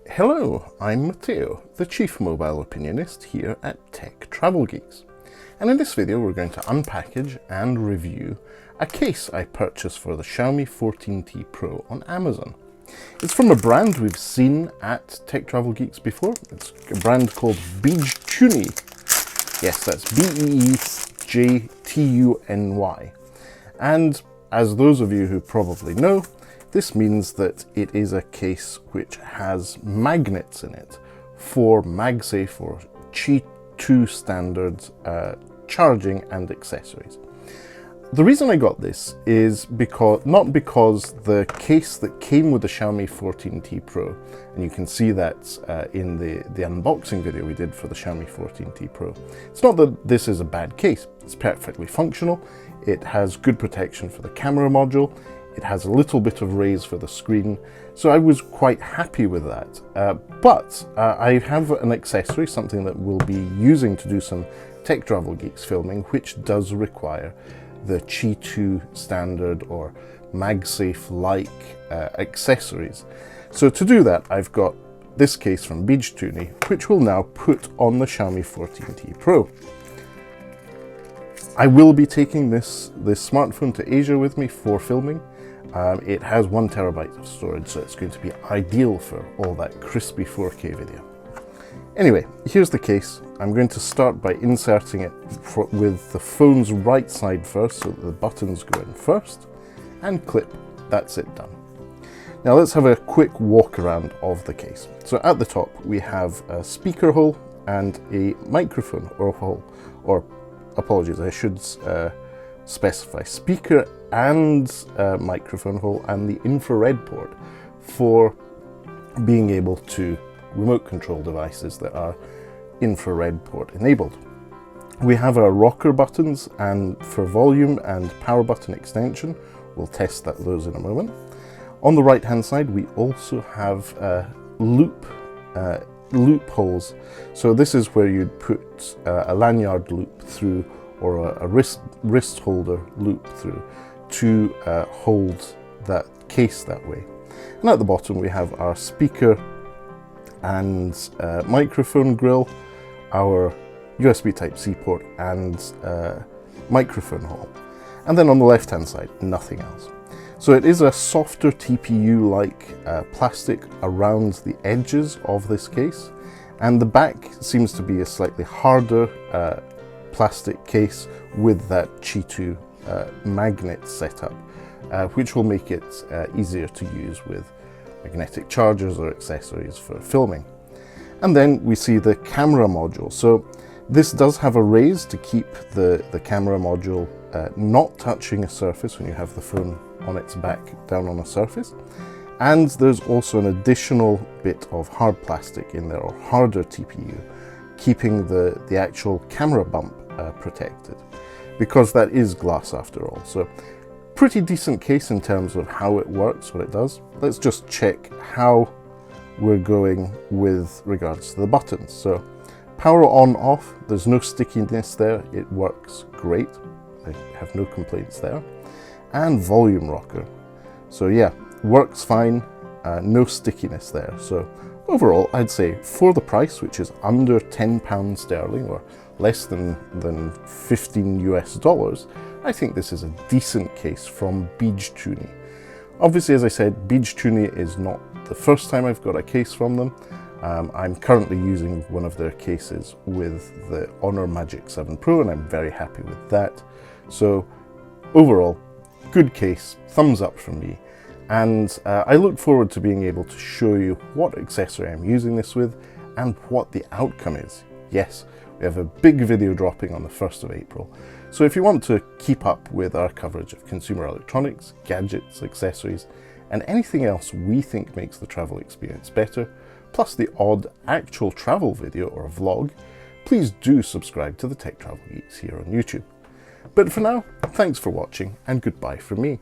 Hello, I'm Matteo, the Chief Mobile Opinionist here at Tech Travel Geeks. And in this video we're going to unpackage and review a case I purchased for the Xiaomi 14T Pro on Amazon. It's from a brand we've seen at Tech Travel Geeks before. It's a brand called BEEJTUny. Yes, that's BEEJTUNY. And as those of you who probably know, this means that it is a case which has magnets in it for MagSafe or Qi 2 standard charging and accessories. The reason I got this is not because the case that came with the Xiaomi 14T Pro, and you can see that in the unboxing video we did for the Xiaomi 14T Pro. It's not that this is a bad case, it's perfectly functional, it has good protection for the camera module, it has a little bit of raise for the screen, so I was quite happy with that. But I have an accessory, something that we'll be using to do some Tech Travel Geeks filming, which does require the Qi 2 standard or MagSafe-like accessories. So to do that, I've got this case from BEEJTUny, which we'll now put on the Xiaomi 14T Pro. I will be taking this smartphone to Asia with me for filming. It has 1 terabyte of storage, so it's going to be ideal for all that crispy 4K video. Anyway, here's the case. I'm going to start by inserting it with the phone's right side first, so that the buttons go in first, and clip. That's it done. Now let's have a quick walk around of the case. So at the top we have a speaker hole and a microphone hole, or apologies, I should specify speaker and microphone hole and the infrared port for being able to remote control devices that are infrared port enabled. We have our rocker buttons and for volume and power button extension. We'll test those in a moment. On the right hand side we also have loop holes. So this is where you'd put a lanyard loop through or a wrist holder loop through to hold that case that way. And at the bottom we have our speaker and microphone grill, our USB Type-C port and microphone hole. And then on the left hand side, nothing else. So it is a softer TPU-like plastic around the edges of this case, and the back seems to be a slightly harder plastic case with that Qi 2 magnet setup, which will make it easier to use with magnetic chargers or accessories for filming. And then we see the camera module. So this does have a raise to keep the camera module not touching a surface when you have the phone on its back down on a surface. And there's also an additional bit of hard plastic in there, or harder TPU, keeping the actual camera bump protected, because that is glass after all. So pretty decent case in terms of how it works, what it does. Let's just check how we're going with regards to the buttons. So power on off, there's no stickiness there, it works great, I have no complaints there. And volume rocker, so yeah, works fine, no stickiness there. So overall I'd say for the price, which is under £10 sterling or less than 15 US dollars, I think this is a decent case from BEEJTUny. Obviously, as I said, BEEJTUny is not the first time I've got a case from them. I'm currently using one of their cases with the Honor Magic 7 Pro, and I'm very happy with that. So overall, good case, thumbs up from me. And I look forward to being able to show you what accessory I'm using this with and what the outcome is. Yes, we have a big video dropping on the 1st of April. So if you want to keep up with our coverage of consumer electronics, gadgets, accessories, and anything else we think makes the travel experience better, plus the odd actual travel video or vlog, please do subscribe to the Tech Travel Geeks here on YouTube. But for now, thanks for watching and goodbye from me.